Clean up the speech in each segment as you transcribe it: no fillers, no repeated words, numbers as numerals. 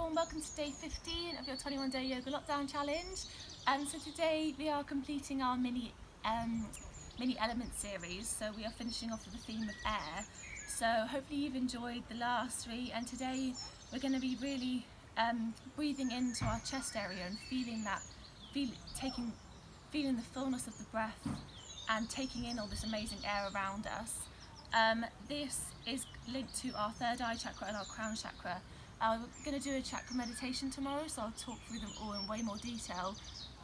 and welcome to day 15 of your 21-day yoga lockdown challenge. So today we are completing our mini element series. So we are finishing off with the theme of air. So hopefully you've enjoyed the last three, and today we're going to be really breathing into our chest area and feeling the fullness of the breath and taking in all this amazing air around us. This is linked to our third eye chakra and our crown chakra. We're going to do a chakra meditation tomorrow, so I'll talk through them all in way more detail.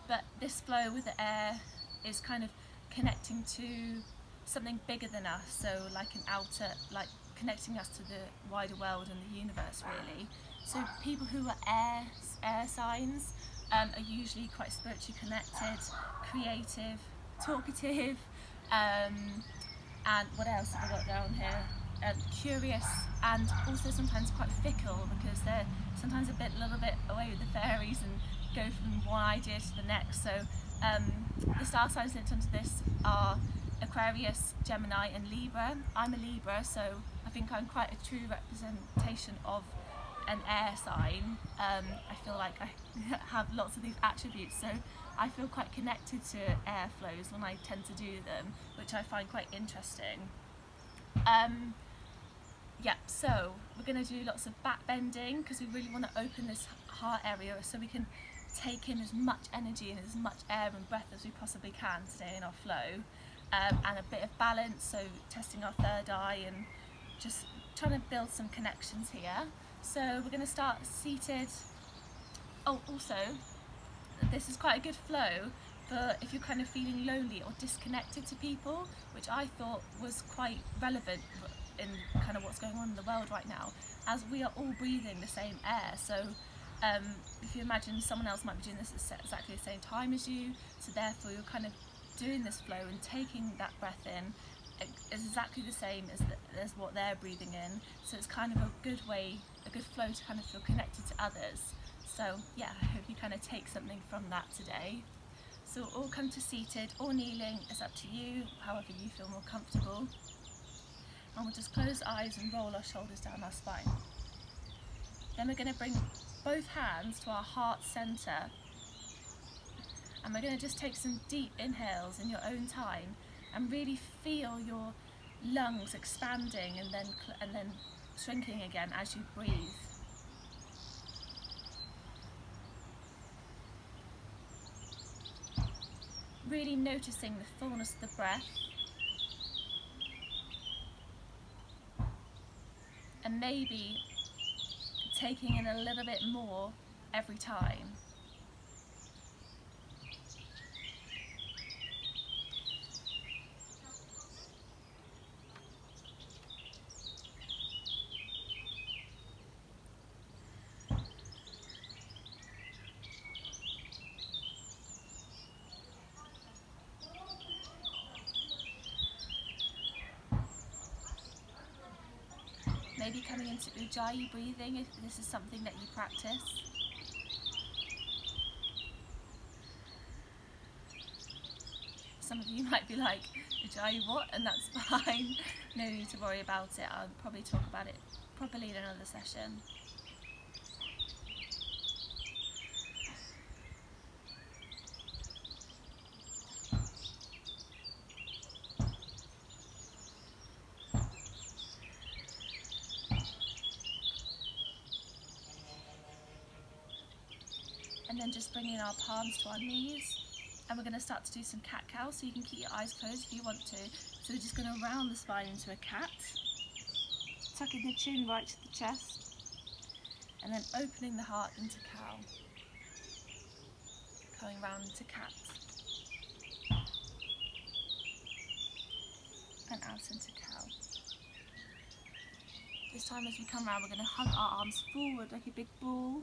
But this flow with the air is kind of connecting to something bigger than us, so like connecting us to the wider world and the universe, really. So people who are air signs are usually quite spiritually connected, creative, talkative, and what else have I got down here? Curious, and also sometimes quite fickle, because they're sometimes a little bit away with the fairies and go from one idea to the next. So the star signs linked onto this are Aquarius, Gemini and Libra. I'm a Libra, so I think I'm quite a true representation of an air sign. I feel like I have lots of these attributes, so I feel quite connected to air flows when I tend to do them, which I find quite interesting. So we're going to do lots of back bending, because we really want to open this heart area so we can take in as much energy and as much air and breath as we possibly can today in our flow, and a bit of balance, so testing our third eye and just trying to build some connections here. So we're going to start seated. Oh, also, this is quite a good flow for if you're kind of feeling lonely or disconnected to people, which I thought was quite relevant in kind of what's going on in the world right now, as we are all breathing the same air. So if you imagine someone else might be doing this at exactly the same time as you, so therefore you're kind of doing this flow and taking that breath in is exactly the same as what they're breathing in. So it's kind of a good flow to kind of feel connected to others. So yeah, I hope you kind of take something from that today. So we'll all come to seated or kneeling, it's up to you, however you feel more comfortable. And we'll just close eyes and roll our shoulders down our spine. Then we're going to bring both hands to our heart center, and we're going to just take some deep inhales in your own time and really feel your lungs expanding and then shrinking again as you breathe. Really noticing the fullness of the breath, and maybe taking in a little bit more every time. Maybe coming into Ujjayi breathing if this is something that you practice. Some of you might be like, Ujjayi what? And that's fine. No need to worry about it. I'll probably talk about it properly in another session. And then just bringing our palms to our knees, and we're going to start to do some cat-cow, so you can keep your eyes closed if you want to. So we're just going to round the spine into a cat, tucking the chin right to the chest, and then opening the heart into cow, coming round into cat, and out into cow. This time as we come round, we're going to hug our arms forward like a big ball,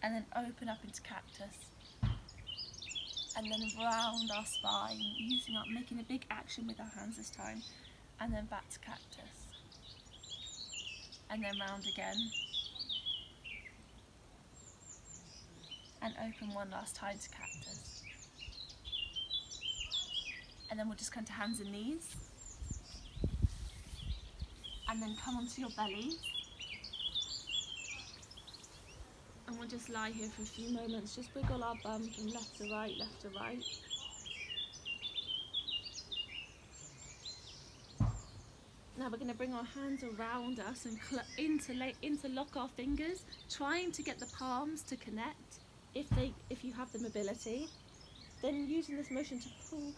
and then open up into cactus, and then round our spine, making a big action with our hands this time, and then back to cactus, and then round again, and open one last time to cactus, and then we'll just come to hands and knees, and then come onto your belly, And we'll just lie here for a few moments, just wiggle our bum from left to right, left to right. Now we're going to bring our hands around us and interlock our fingers, trying to get the palms to connect if you have the mobility. Then using this motion to pull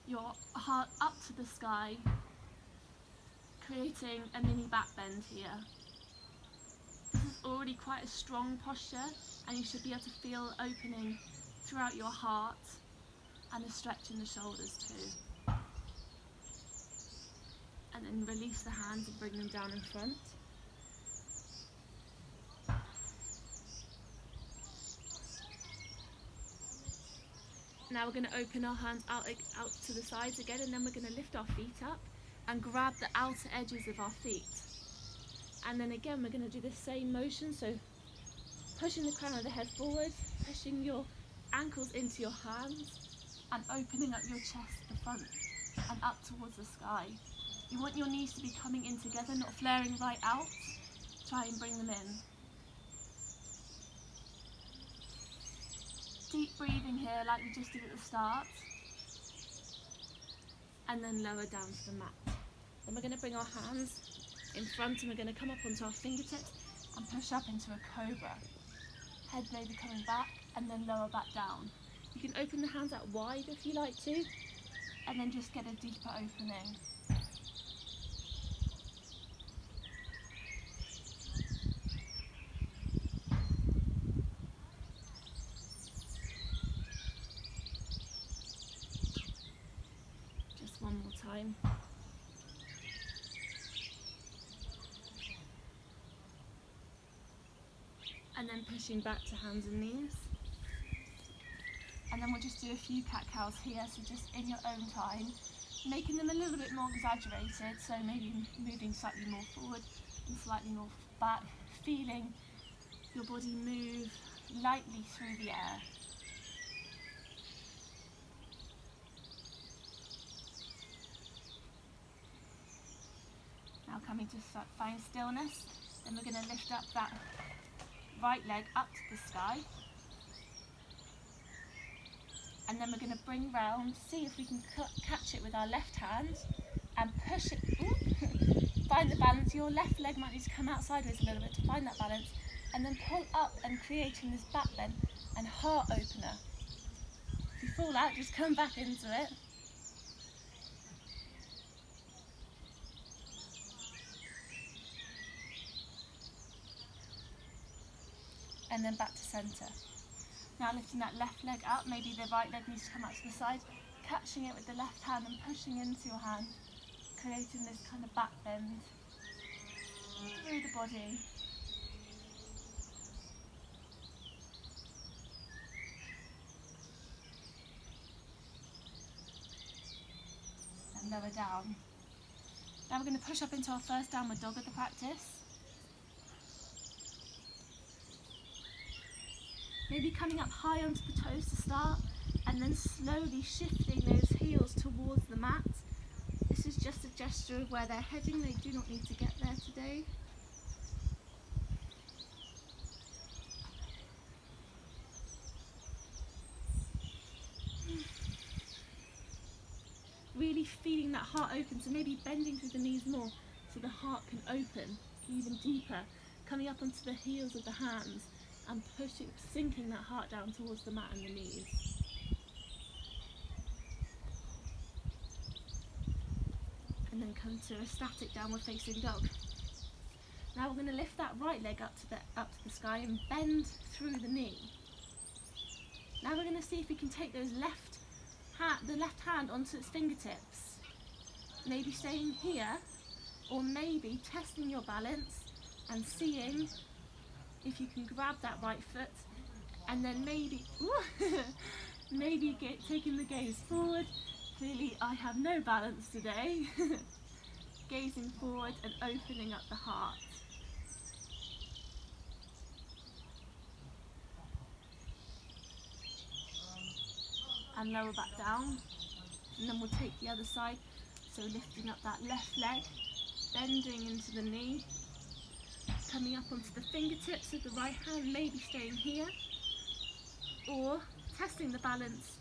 your heart up to the sky, creating a mini back bend here. This is already quite a strong posture, and you should be able to feel opening throughout your heart and a stretch in the shoulders too. And then release the hands and bring them down in front. Now we're going to open our hands out to the sides again, and then we're going to lift our feet up and grab the outer edges of our feet. And then again we're going to do the same motion, so pushing the crown of the head forward, pushing your ankles into your hands and opening up your chest to the front and up towards the sky. You want your knees to be coming in together, not flaring right out. Try and bring them in. Deep breathing here like we just did at the start. And then lower down to the mat. Then we're going to bring our hands in front and we're going to come up onto our fingertips and push up into a cobra. Head maybe coming back and then lower back down. You can open the hands out wide if you like to, and then just get a deeper opening. Just one more time. And then pushing back to hands and knees. And then we'll just do a few cat-cows here, so just in your own time, making them a little bit more exaggerated, so maybe moving slightly more forward and slightly more back, feeling your body move lightly through the air. Now coming to find stillness, then we're going to lift up that right leg up to the sky. And then we're going to bring round, see if we can catch it with our left hand and push it. Find the balance. Your left leg might need to come out sideways a little bit to find that balance, and then pull up and creating this back bend and heart opener. If you fall out, just come back into it. And then back to centre. Now lifting that left leg up, maybe the right leg needs to come out to the side, catching it with the left hand and pushing into your hand, creating this kind of back bend through the body. And lower down. Now we're going to push up into our first downward dog of the practice. Maybe coming up high onto the toes to start, and then slowly shifting those heels towards the mat. This is just a gesture of where they're heading. They do not need to get there today. Really feeling that heart open, so maybe bending through the knees more so the heart can open even deeper. Coming up onto the heels of the hands and pushing, sinking that heart down towards the mat and the knees. And then come to a static downward facing dog. Now we're going to lift that right leg up to the sky and bend through the knee. Now we're going to see if we can take those the left hand onto its fingertips. Maybe staying here, or maybe testing your balance and seeing if you can grab that right foot, and then maybe taking the gaze forward. Clearly I have no balance today. Gazing forward and opening up the heart. And lower back down, and then we'll take the other side, so lifting up that left leg, bending into the knee, coming up onto the fingertips of the right hand, maybe staying here, or testing the balance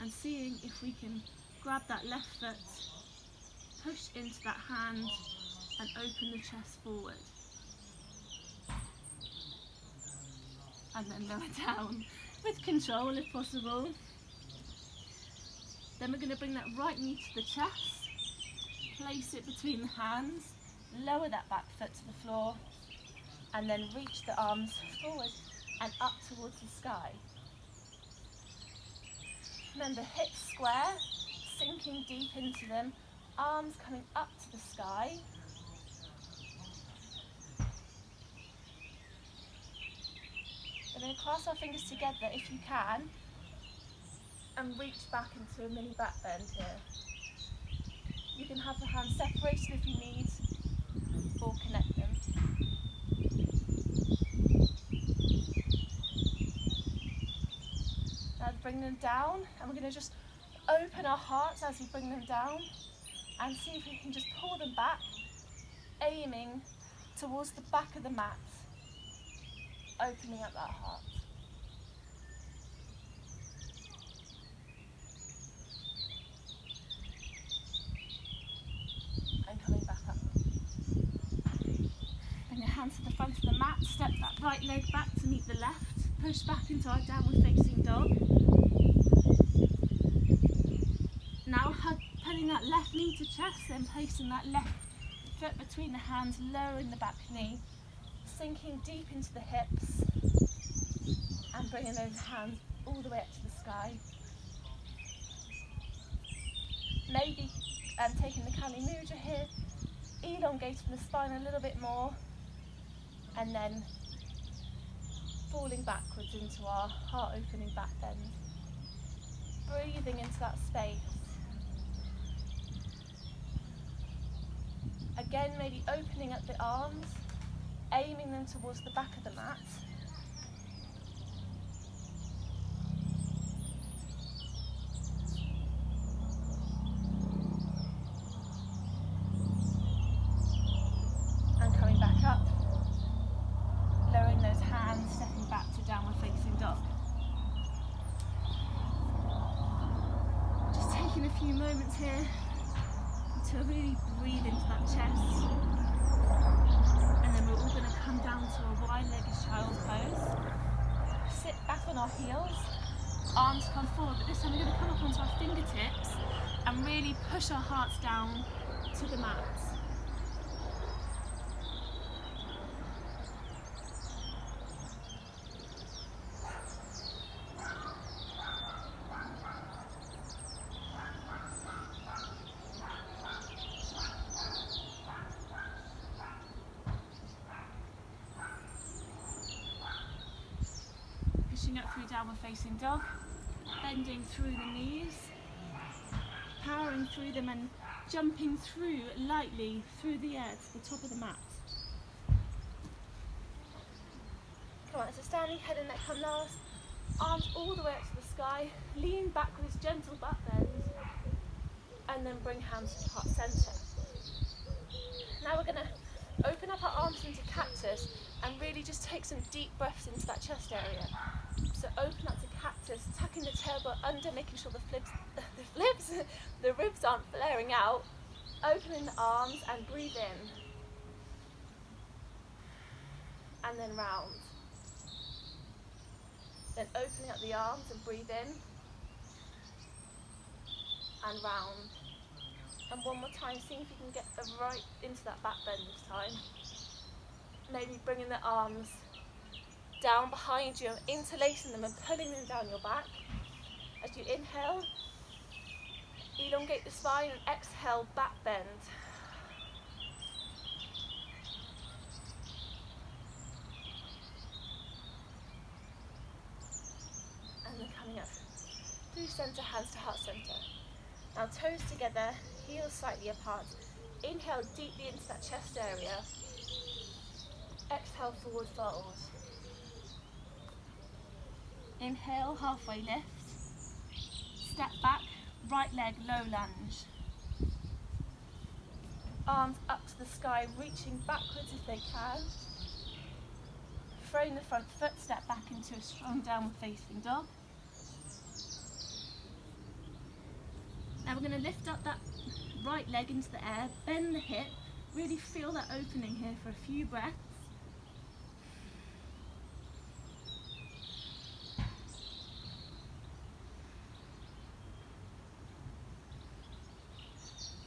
and seeing if we can grab that left foot, push into that hand and open the chest forward. And then lower down with control if possible. Then we're going to bring that right knee to the chest, place it between the hands, lower that back foot to the floor, and then reach the arms forward and up towards the sky. Remember, hips square, sinking deep into them, arms coming up to the sky. We're going to clasp our fingers together if you can and reach back into a mini back bend here. You can have the hands separated if you need, or connect them. Now bring them down, and we're going to just open our hearts as we bring them down and see if we can just pull them back, aiming towards the back of the mat, opening up that heart. And coming back up. Bring your hands to the front of the mat, step that right leg back to meet the left, push back into our downward facing dog. Now putting that left knee to chest, then placing that left foot between the hands, lowering the back knee, sinking deep into the hips and bringing those hands all the way up to the sky. Maybe taking the Kali Mudra here, elongating the spine a little bit more and then falling backwards into our heart opening back bend. Breathing into that space. Again, maybe opening up the arms, aiming them towards the back of the mat. And coming back up, lowering those hands, stepping back to downward facing dog. Just taking a few moments here to really breathe into that chest, and then we're all going to come down to a wide-legged child's pose. Sit back on our heels, arms come forward, but this time we're going to come up onto our fingertips and really push our hearts down to the mat. Pushing up through downward facing dog, bending through the knees, powering through them and jumping through lightly through the air to the top of the mat. Come on, so standing head and neck come last, arms all the way up to the sky, lean back with this gentle butt bend, and then bring hands to heart centre. Now we're going to open up our arms into cactus and really just take some deep breaths into that chest area. So open up to cactus, tucking the tailbone under, making sure the ribs aren't flaring out. Opening the arms and breathe in. And then round. Then opening up the arms and breathe in. And round. And one more time, seeing if you can get right into that back bend this time. Maybe bringing the arms down behind you and interlacing them and pulling them down your back. As you inhale, elongate the spine, and exhale, back bend. And then coming up through centre, hands to heart centre. Now toes together, heels slightly apart. Inhale deeply into that chest area. Exhale, forward fold. Inhale, halfway lift. Step back, right leg, low lunge. Arms up to the sky, reaching backwards if they can. throwing the front foot, step back into a strong downward facing dog. Now we're going to lift up that right leg into the air, bend the hip, really feel that opening here for a few breaths.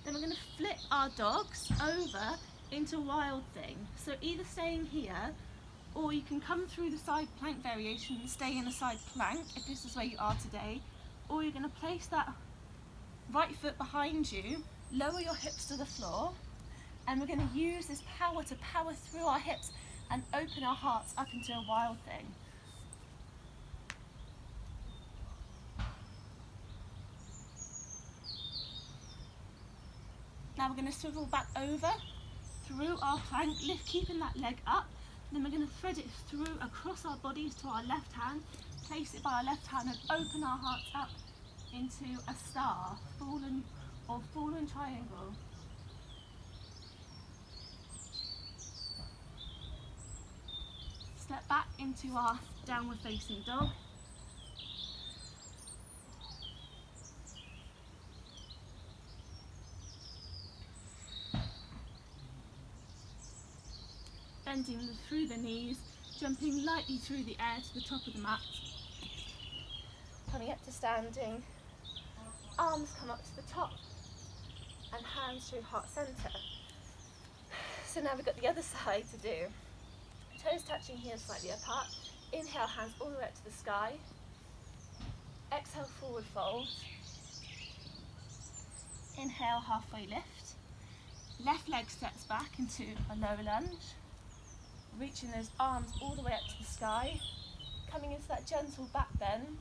Then we're going to flip our dogs over into wild thing. So either staying here, or you can come through the side plank variation and stay in a side plank if this is where you are today, or you're going to place that right foot behind you, lower your hips to the floor, and we're going to use this power to power through our hips and open our hearts up into a wild thing. Now we're going to swivel back over through our plank, lift, keeping that leg up. Then we're going to thread it through across our bodies to our left hand, place it by our left hand and open our hearts up into a star, fallen or fallen triangle. Step back into our downward facing dog. Bending through the knees, jumping lightly through the air to the top of the mat. Coming up to standing, arms come up to the top and hands through heart centre. So now we've got the other side to do. Toes touching, heels slightly apart. Inhale, hands all the way up to the sky. Exhale, forward fold. Inhale, halfway lift. Left leg steps back into a low lunge. Reaching those arms all the way up to the sky. Coming into that gentle back bend.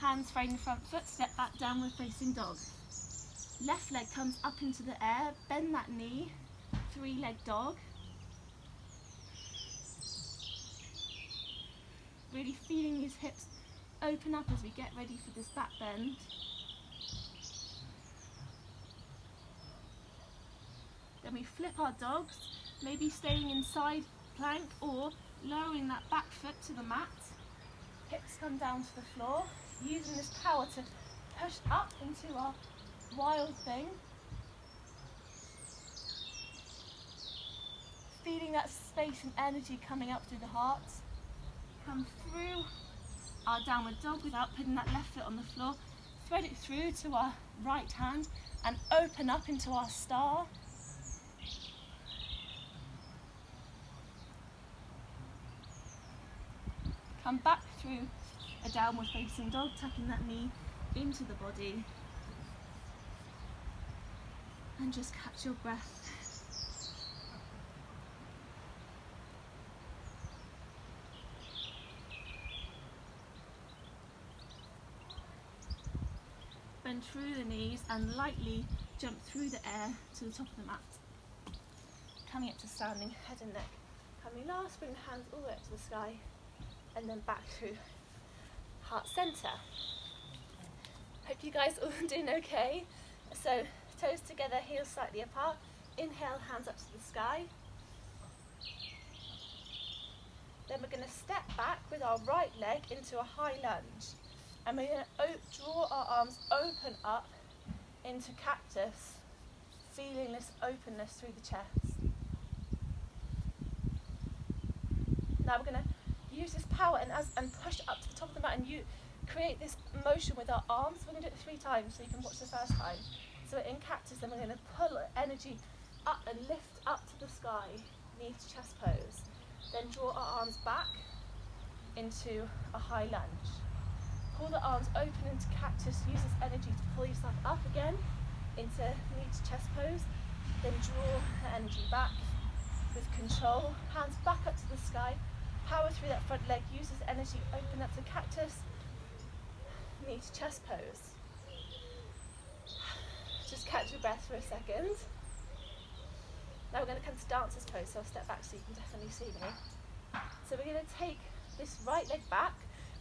Hands frame the front foot, step back, downward facing dog. Left leg comes up into the air, bend that knee, three-leg dog. Really feeling these hips open up as we get ready for this back bend. Then we flip our dogs, maybe staying inside plank or lowering that back foot to the mat. Hips come down to the floor, using this power to push up into our wild thing. Feeling that space and energy coming up through the heart. Come through our downward dog without putting that left foot on the floor. Thread it through to our right hand and open up into our star. Come back through a downward facing dog, tucking that knee into the body. And just catch your breath. Bend through the knees and lightly jump through the air to the top of the mat. Coming up to standing, head and neck. Coming last, bring the hands all the way up to the sky. And then back through heart centre. Hope you guys all doing okay. So toes together, heels slightly apart. Inhale, hands up to the sky. Then we're going to step back with our right leg into a high lunge. And we're going to draw our arms open up into cactus, feeling this openness through the chest. Now we're going to use this power and push up to the top of the mat, and you create this motion with our arms. We're going to do it 3 times so you can watch the first time. So we're in cactus, then we're going to pull energy up and lift up to the sky, knee to chest pose. Then draw our arms back into a high lunge. Pull the arms open into cactus, use this energy to pull yourself up again into knee to chest pose. Then draw the energy back with control, hands back up to the sky. Power through that front leg, use this energy, open up to cactus, knee to chest pose. Just catch your breath for a second. Now we're going to come to dancer's pose, so I'll step back so you can definitely see me. So we're going to take this right leg back.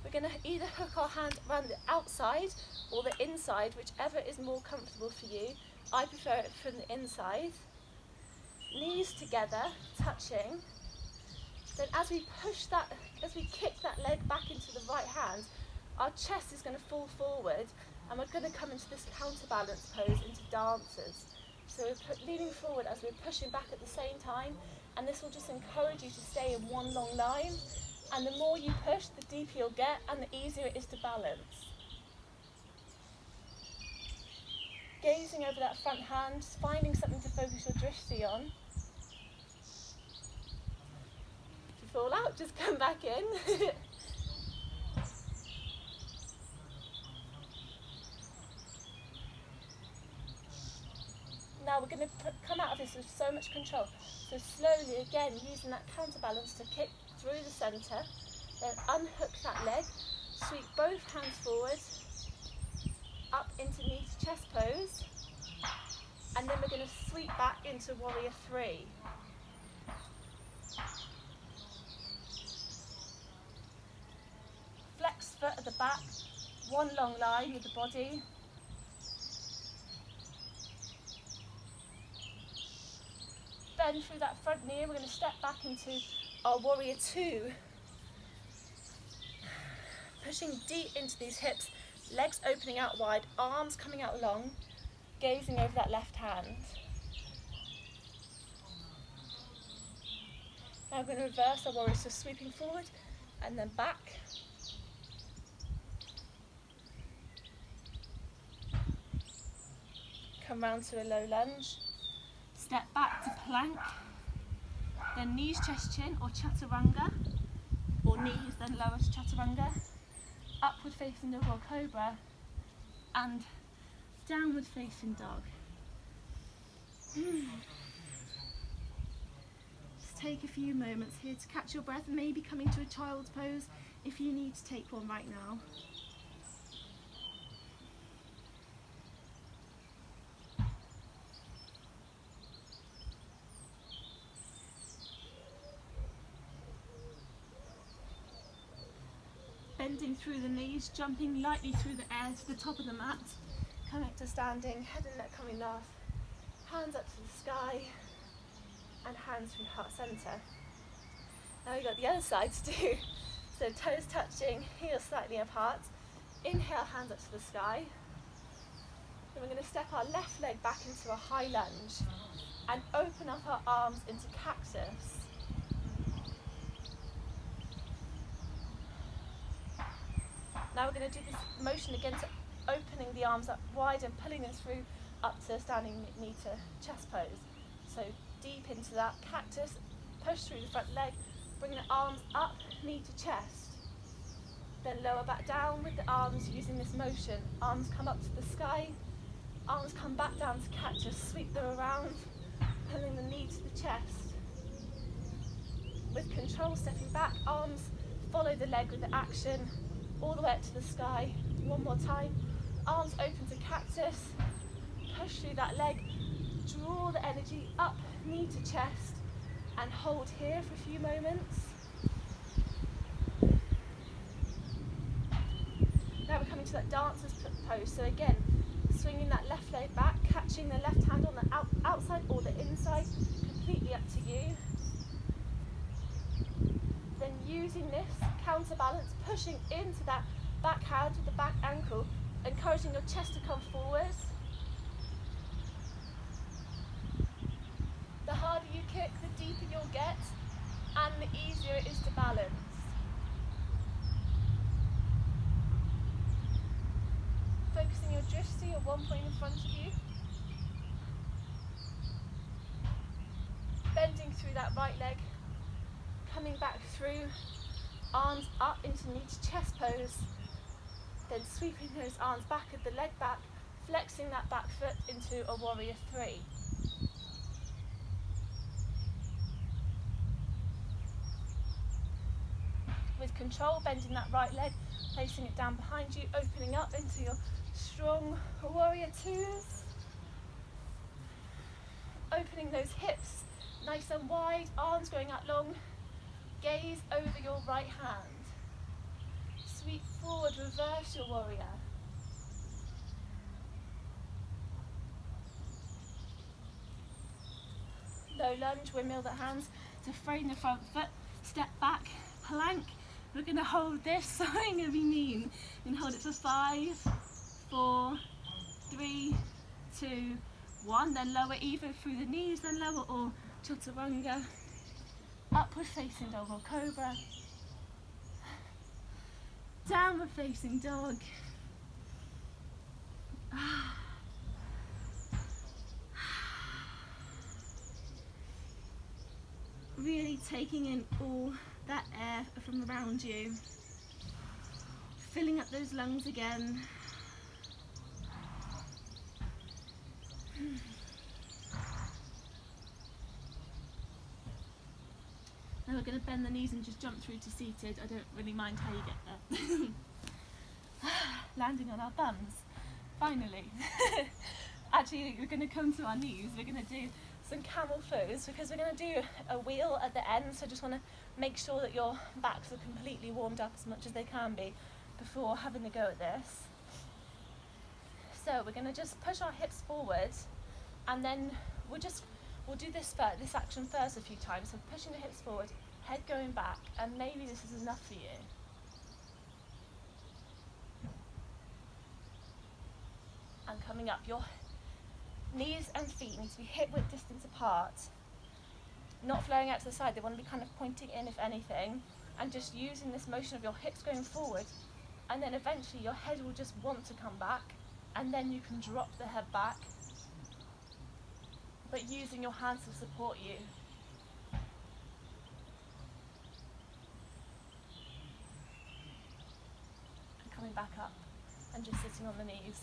We're going to either hook our hand around the outside or the inside, whichever is more comfortable for you. I prefer it from the inside. Knees together, touching. Then as we kick that leg back into the right hand, our chest is going to fall forward and we're going to come into this counterbalance pose into dancers. So we're leaning forward as we're pushing back at the same time, and this will just encourage you to stay in one long line, and the more you push, the deeper you'll get and the easier it is to balance. Gazing over that front hand, finding something to focus your drishti on. If you fall out, just come back in. Now we're going to come out of this with so much control. So slowly, again, using that counterbalance to kick through the centre, then unhook that leg, sweep both hands forward, up into knee to chest pose, and then we're going to sweep back into warrior 3. Flex foot at the back, one long line with the body. Bend through that front knee, we're going to step back into our warrior 2. Pushing deep into these hips, legs opening out wide, arms coming out long, gazing over that left hand. Now we're going to reverse our warrior, so sweeping forward and then back. Come round to a low lunge. Step back to plank, then knees, chest, chin, or chaturanga, or knees, then lower to chaturanga, upward facing dog or cobra, and downward facing dog. Just take a few moments here to catch your breath, maybe coming to a child's pose if you need to take one right now. Bending through the knees, jumping lightly through the air to the top of the mat, coming up to standing, head and neck coming last, hands up to the sky, and hands through heart centre. Now we've got the other side to do, so toes touching, heels slightly apart, inhale, hands up to the sky, then we're going to step our left leg back into a high lunge, and open up our arms into cactus. Now we're going to do this motion again to opening the arms up wide and pulling them through up to standing knee to chest pose. So deep into that cactus, push through the front leg, bring the arms up, knee to chest. Then lower back down with the arms using this motion. Arms come up to the sky, arms come back down to cactus, sweep them around, pulling the knee to the chest. With control, stepping back, arms follow the leg with the action, all the way up to the sky. One more time. Arms open to cactus. Push through that leg. Draw the energy up, knee to chest, and hold here for a few moments. Now we're coming to that dancer's pose. So again, swinging that left leg back, catching the left hand on the outside or the inside, completely up to you. Then using this counterbalance, pushing into that back hand with the back ankle, encouraging your chest to come forwards. The harder you kick, the deeper you'll get, and the easier it is to balance. Focusing your drishti at one point in front of you. Bending through that right leg, coming back through, arms up into knee to chest pose, then sweeping those arms back at the leg back, flexing that back foot into a warrior 3. With control, bending that right leg, placing it down behind you, opening up into your strong warrior 2s. Opening those hips nice and wide, arms going out long. Gaze over your right hand. Sweep forward, reverse your warrior. low lunge, windmill the hands to frame the front foot, step back, plank. We're going to hold this, so I'm going to be mean. We're going to hold it for 5, 4, 3, 2, 1. Then lower either through the knees, then lower or chaturanga. Upward facing dog or cobra. Downward facing dog. Really taking in all that air from around you, filling up those lungs again. Now we're going to bend the knees and just jump through to seated. I don't really mind how you get there. Landing on our bums, finally. Actually, we're going to come to our knees. We're going to do some camel pose because we're going to do a wheel at the end, so I just want to make sure that your backs are completely warmed up as much as they can be before having a go at this. So we're going to just push our hips forward, and then we'll do this action first a few times. So pushing the hips forward, head going back, and maybe this is enough for you. And coming up, your knees and feet need to be hip width distance apart, not flowing out to the side. They want to be kind of pointing in, if anything, and just using this motion of your hips going forward, and then eventually your head will just want to come back, and then you can drop the head back, but using your hands to support you. And coming back up and just sitting on the knees.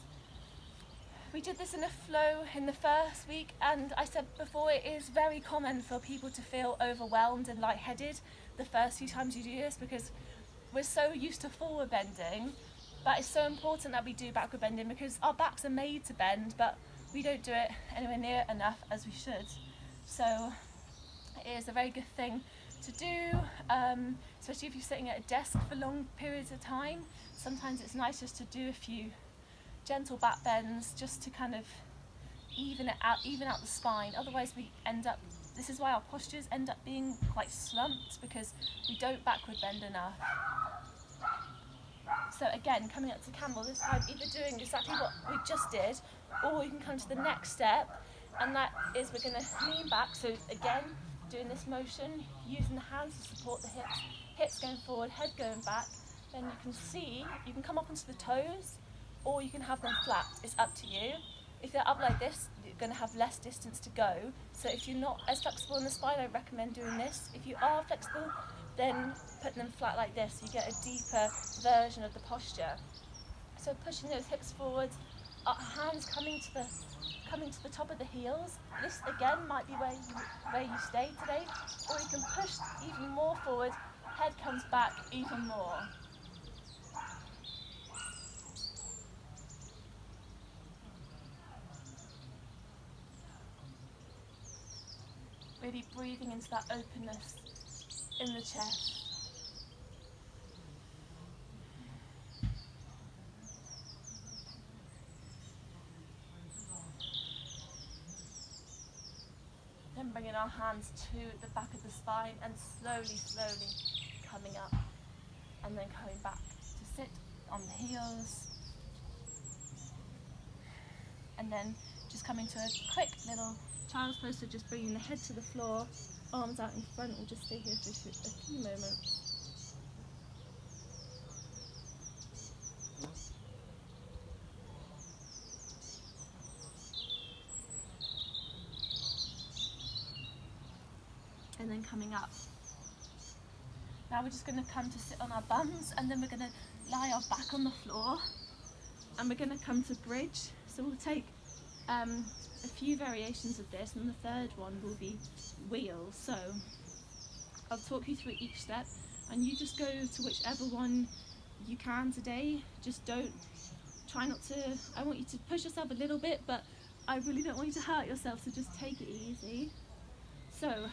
We did this in a flow in the first week, and I said before, it is very common for people to feel overwhelmed and lightheaded the first few times you do this, because we're so used to forward bending, but it's so important that we do backward bending because our backs are made to bend, but we don't do it anywhere near enough as we should. So it is a very good thing to do, especially if you're sitting at a desk for long periods of time. Sometimes it's nice just to do a few gentle back bends just to kind of even out the spine. Otherwise we end up, this is why our postures end up being quite slumped, because we don't backward bend enough. So again, coming up to camel, this time either doing exactly what we just did, or you can come to the next step, and that is we're going to lean back. So again, doing this motion, using the hands to support the hips going forward, head going back. Then you can see, you can come up onto the toes, or you can have them flat. It's up to you. If they're up like this, you're going to have less distance to go. So if you're not as flexible in the spine, I recommend doing this. If you are flexible, then put them flat like this, so you get a deeper version of the posture. So pushing those hips forward, hands coming to the top of the heels. This again might be where you stay today, or you can push even more forward. Head comes back even more. Really breathing into that openness in the chest. Then bringing our hands to the back of the spine and slowly coming up, and then coming back to sit on the heels, and then just coming to a quick little child's pose, so just bringing the head to the floor, arms out in front. We'll just stay here for a few moments. And then coming up. Now we're just going to come to sit on our bums, and then we're going to lie our back on the floor, and we're going to come to bridge. So we'll take a few variations of this, and the third one will be wheel. So I'll talk you through each step, and you just go to whichever one you can today. Just try not to, I want you to push yourself a little bit, but I really don't want you to hurt yourself, so just take it easy. So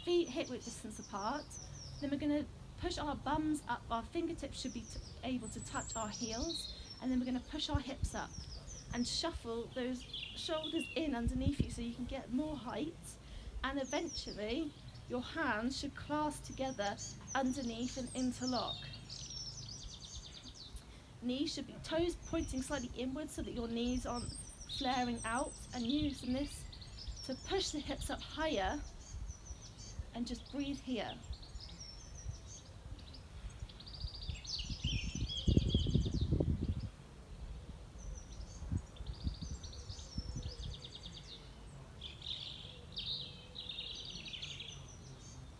feet hip width distance apart. Then we're going to push our bums up, our fingertips should be able to touch our heels, and then we're going to push our hips up and shuffle those shoulders in underneath you so you can get more height. And eventually your hands should clasp together underneath and interlock. Knees should be toes pointing slightly inwards so that your knees aren't flaring out, and using this to push the hips up higher and just breathe here.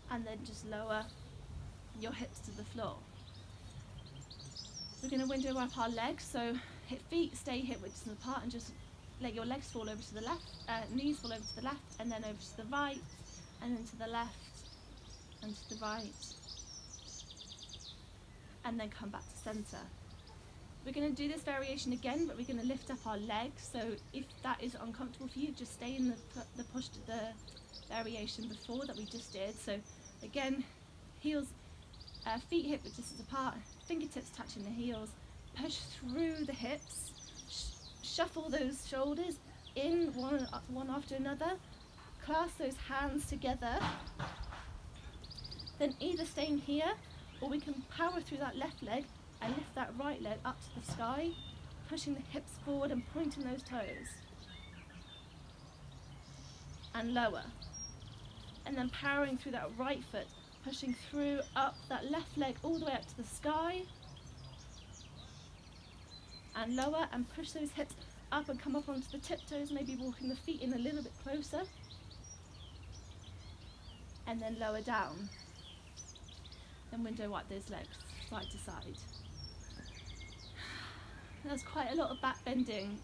And then just lower your hips to the floor. We're going to window wipe our legs, so feet stay hip width distance apart, and just let your legs fall over to the left, knees fall over to the left, and then over to the right, and then to the left, and to the right, and then come back to centre. We're going to do this variation again, but we're going to lift up our legs, so if that is uncomfortable for you, just stay in the variation before that we just did. So again, heels, feet hip width distance apart, fingertips touching the heels, push through the hips, shuffle those shoulders in one after another, clasp those hands together, then either staying here or we can power through that left leg and lift that right leg up to the sky, pushing the hips forward and pointing those toes, and lower, and then powering through that right foot, pushing through up that left leg all the way up to the sky, and lower, and push those hips up and come up onto the tiptoes, maybe walking the feet in a little bit closer, and then lower down. Then window wipe those legs side to side. There's quite a lot of back bending,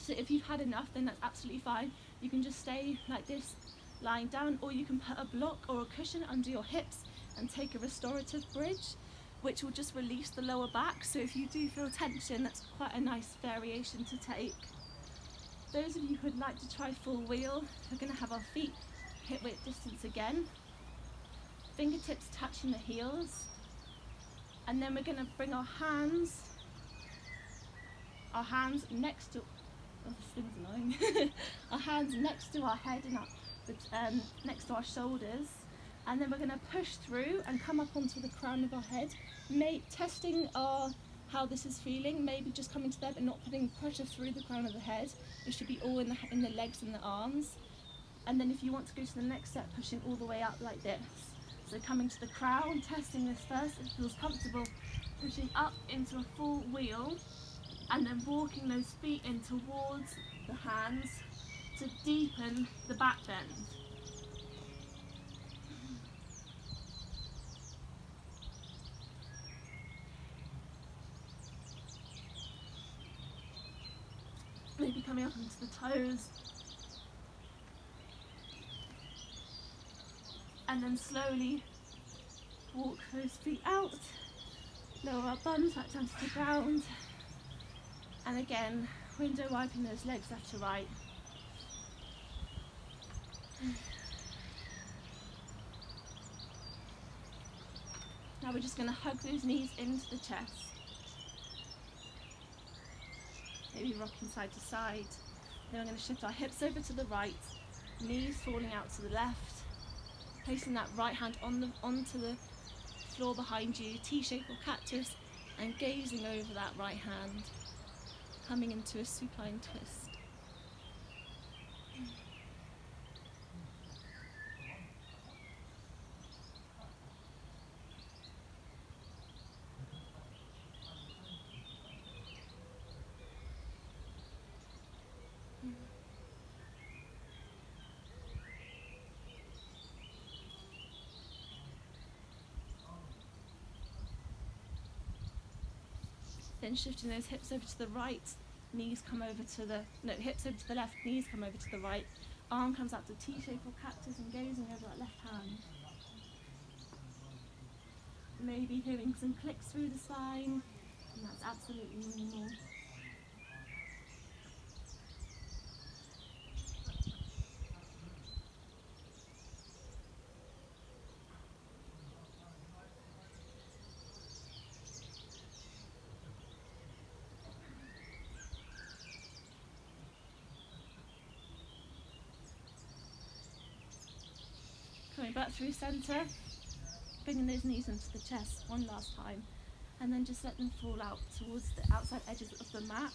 so if you've had enough, then that's absolutely fine. You can just stay like this, lying down, or you can put a block or a cushion under your hips and take a restorative bridge, which will just release the lower back. So if you do feel tension, that's quite a nice variation to take. Those of you who would like to try full wheel, we're going to have our feet hip width distance again, fingertips touching the heels, and then we're going to bring our hands next to, oh, this thing's annoying, our hands next to our head and next to our shoulders, and then we're going to push through and come up onto the crown of our head, testing how this is feeling, maybe just coming to there but not putting pressure through the crown of the head. It should be all in the legs and the arms. And then if you want to go to the next step, pushing all the way up like this. So coming to the crown, testing this first, it feels comfortable, pushing up into a full wheel, and then walking those feet in towards the hands to deepen the back bend. Maybe coming up onto the toes, and then slowly walk those feet out, lower our bums back down to the ground, and again window wiping those legs left to right. Now we're just going to hug those knees into the chest, maybe rocking side to side. Then we're going to shift our hips over to the right, knees falling out to the left, placing that right hand onto the floor behind you, T-shape or cactus, and gazing over that right hand, coming into a supine twist. Then shifting those hips over to the right, knees come over to the, hips over to the left, knees come over to the right, arm comes out to T-shape or cactus and gazing over that left hand. Maybe hearing some clicks through the spine, and that's absolutely normal. back through centre, bringing those knees into the chest one last time, and then just let them fall out towards the outside edges of the mat.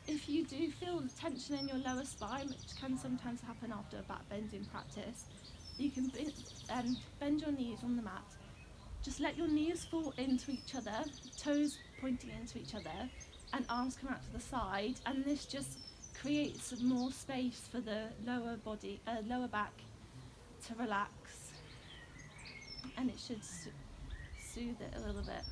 If you do feel tension in your lower spine, which can sometimes happen after a back bending practice, you can bend your knees on the mat. Just let your knees fall into each other, toes pointing into each other, and arms come out to the side, and this just creates more space for the lower back to relax, and it should soothe it a little bit.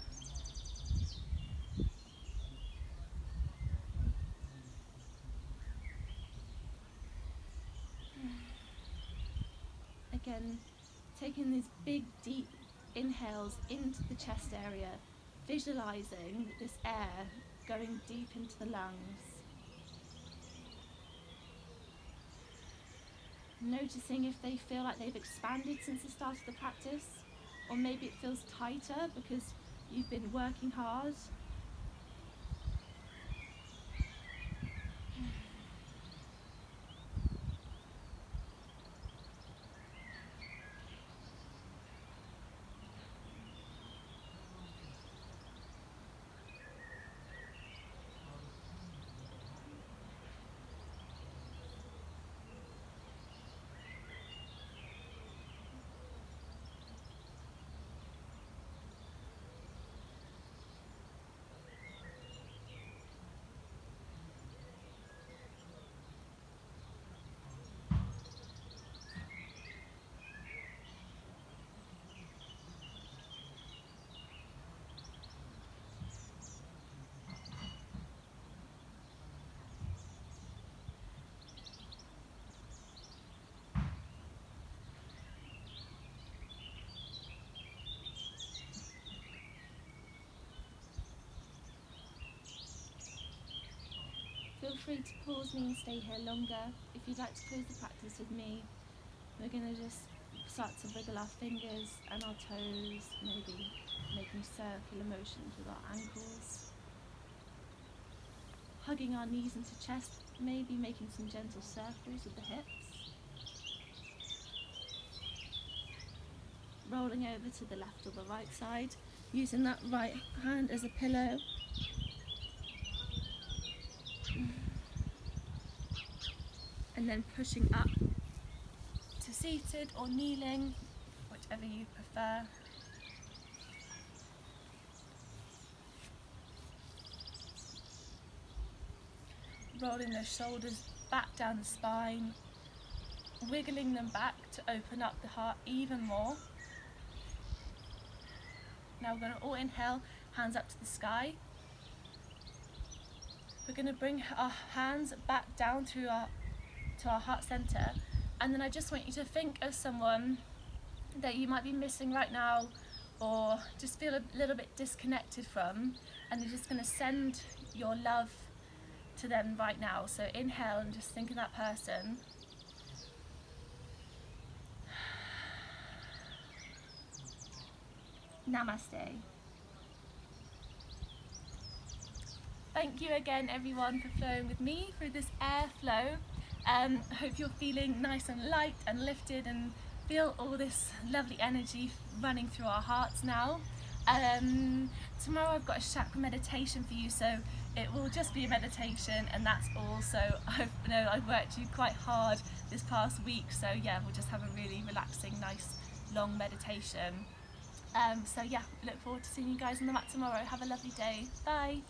Again, taking these big deep inhales into the chest area, visualizing this air going deep into the lungs. Noticing if they feel like they've expanded since the start of the practice, or maybe it feels tighter because you've been working hard. Feel free to pause me and stay here longer. If you'd like to close the practice with me, we're going to just start to wiggle our fingers and our toes, maybe making circular motions with our ankles, hugging our knees into chest, maybe making some gentle circles with the hips, rolling over to the left or the right side, using that right hand as a pillow. And then pushing up to seated or kneeling, whichever you prefer. Rolling the shoulders back down the spine, wiggling them back to open up the heart even more. Now we're going to all inhale, hands up to the sky. We're going to bring our hands back down to our heart center, and then I just want you to think of someone that you might be missing right now, or just feel a little bit disconnected from, and you're just going to send your love to them right now. So inhale and just think of that person. Namaste. Thank you again everyone for flowing with me through this air flow. I hope you're feeling nice and light and lifted and feel all this lovely energy running through our hearts now. Tomorrow I've got a chakra meditation for you, so it will just be a meditation, and that's all. So I know I've worked you quite hard this past week, so yeah, we'll just have a really relaxing, nice, long meditation. So yeah, look forward to seeing you guys on the mat tomorrow. Have a lovely day. Bye.